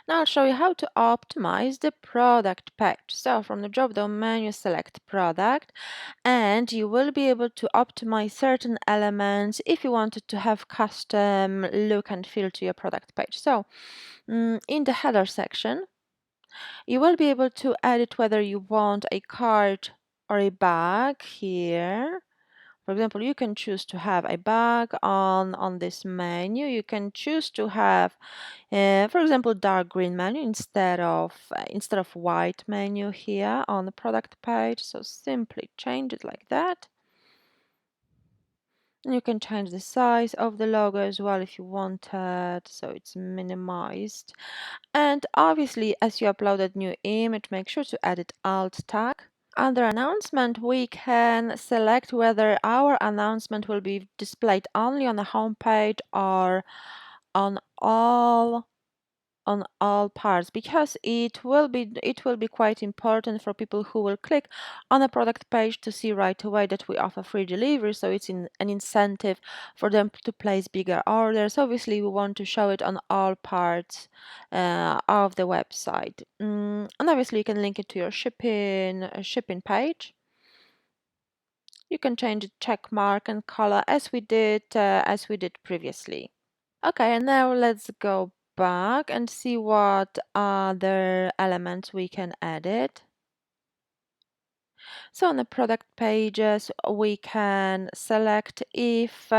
Now I'll show you how to optimize the product page. So from the drop-down menu, select product, and you will be able to optimize certain elements if you wanted to have custom look and feel to your product page. So in the header section, you will be able to edit whether you want a card or a bag here. For example, you can choose to have a bag on this menu. You can choose to have, for example, dark green menu instead of white menu here on the product page. So simply change it like that. And you can change the size of the logo as well if you wanted, so it's minimized. And obviously, as you uploaded new image, make sure to edit alt tag. Under announcement, we can select whether our announcement will be displayed only on the home page or on all parts, because it will be quite important for people who will click on a product page to see right away that we offer free delivery, so it's an incentive for them to place bigger orders. Obviously, we want to show it on all parts of the website, and obviously you can link it to your shipping page. You can change the check mark and color as we did previously. Okay, and now let's go back and see what other elements we can edit. So on the product pages, we can select if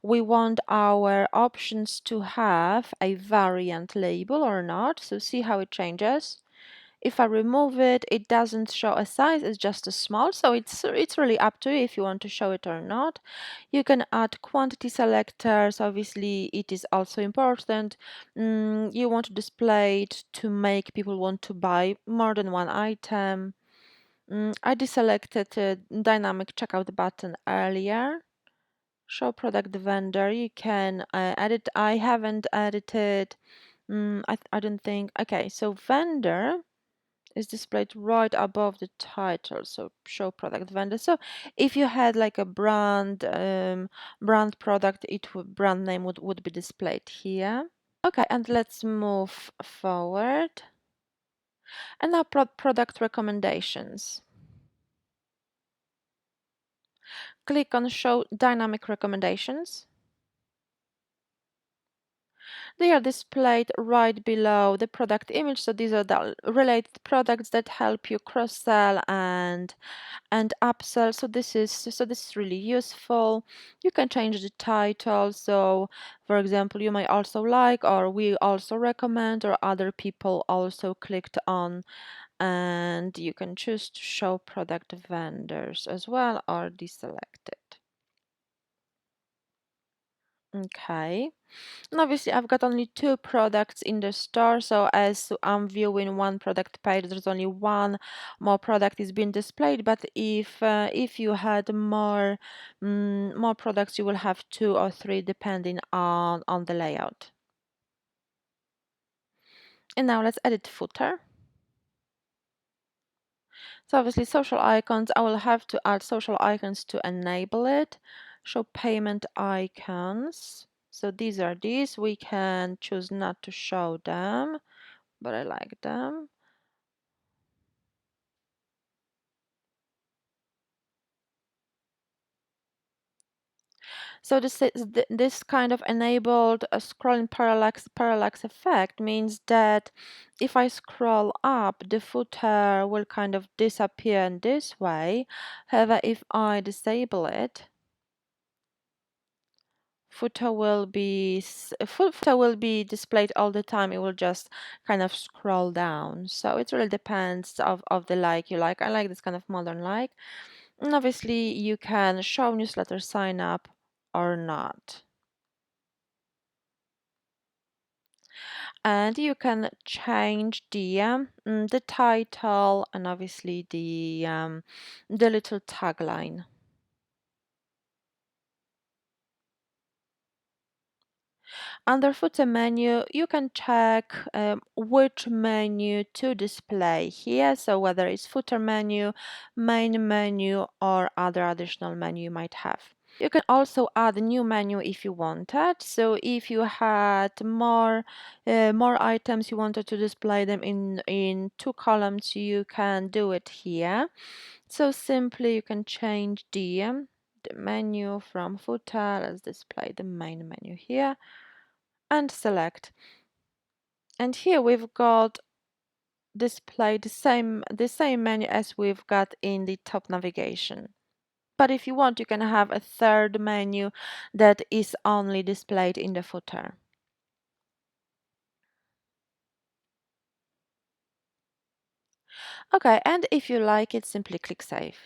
we want our options to have a variant label or not. So see how it changes. If I remove it, it doesn't show a size, it's just a small, so it's really up to you if you want to show it or not. You can add quantity selectors, obviously it is also important. You want to display it to make people want to buy more than one item. I deselected dynamic checkout button earlier. Show product vendor, you can edit. I haven't edited, I don't think. Okay, so vendor is displayed right above the title, so show product vendor. So if you had like a brand product, brand name would be displayed here. Okay, and let's move forward. And now product recommendations. Click on show dynamic recommendations. They are displayed right below the product image, so these are the related products that help you cross-sell and upsell. So this is really useful. You can change the title. So for example, you may also like, or we also recommend, or other people also clicked on, and you can choose to show product vendors as well or deselect it. Okay. And obviously, I've got only 2 products in the store, so as I'm viewing one product page, there's only one more product is being displayed. But if you had more products, you will have 2 or 3 depending on the layout. And now let's edit footer. So obviously, social icons, I will have to add social icons to enable it. Show payment icons. So these, we can choose not to show them, but I like them. So this kind of enabled a scrolling parallax effect means that if I scroll up, the footer will kind of disappear in this way. However, if I disable it, footer will be displayed all the time. It will just kind of scroll down. So it really depends of the like you like. I like this kind of modern like. And obviously you can show newsletter sign up or not. And you can change the title and obviously the little tagline. Under footer menu, you can check which menu to display here. So whether it's footer menu, main menu, or other additional menu you might have. You can also add a new menu if you wanted. So if you had more items, you wanted to display them in two columns, you can do it here. So simply you can change the menu from footer. Let's display the main menu here and select. And here we've got display the same menu as we've got in the top navigation. But if you want, you can have a third menu that is only displayed in the footer. Okay, and if you like it, simply click Save.